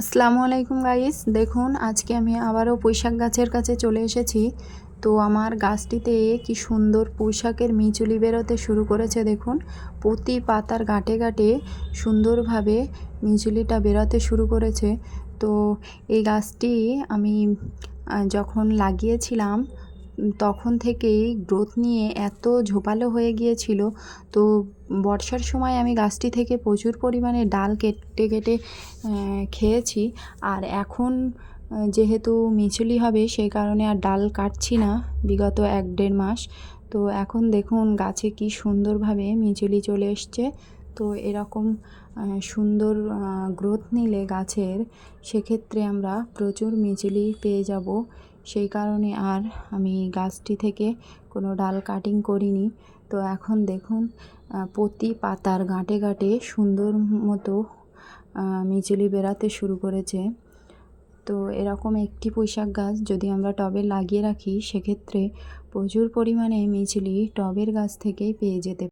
আসসালামু আলাইকুম গাইস, দেখুন আজকে আমি আবারও পুঁইশাক গাছের কাছে চলে এসেছি। তো আমার গাছটিতে কি সুন্দর পুঁইশাকের মিচুলি বেরোতে শুরু করেছে। দেখুন প্রতি পাতার গাঁটে গাঁটে সুন্দরভাবে মিচুলিটা বেরোতে শুরু করেছে। তো এই গাছটি আমি যখন লাগিয়েছিলাম তখন থেকেই গ্রোথ নিয়ে এত ঝোপালো হয়ে গিয়েছিল। তো বর্ষার সময় আমি গাছটি থেকে প্রচুর পরিমাণে ডাল কেটে কেটে খেয়েছি। আর এখন যেহেতু মিচুলি হবে সেই কারণে আর ডাল কাটছি না বিগত 1-1.5 মাস। তো এখন দেখুন গাছে কি সুন্দরভাবে মিচুলি চলে এসছে। তো এরকম সুন্দর গ্রোথ নিলে গাছের, সেক্ষেত্রে আমরা প্রচুর মিচুলি পেয়ে যাব। সেই কারণে আর আমি গাছটি থেকে কোনো ডাল কাটিং করিনি। তো এখন দেখুন প্রতি পাতার গাঁটে গাঁটে সুন্দর মতো মিচুলি বেরাতে শুরু করেছে। তো এরকম একটি পুঁইশাক গাছ যদি আমরা টবে লাগিয়ে রাখি সেক্ষেত্রে প্রচুর পরিমাণে মিচুলি টবের গাছ থেকেই পেয়ে যেতে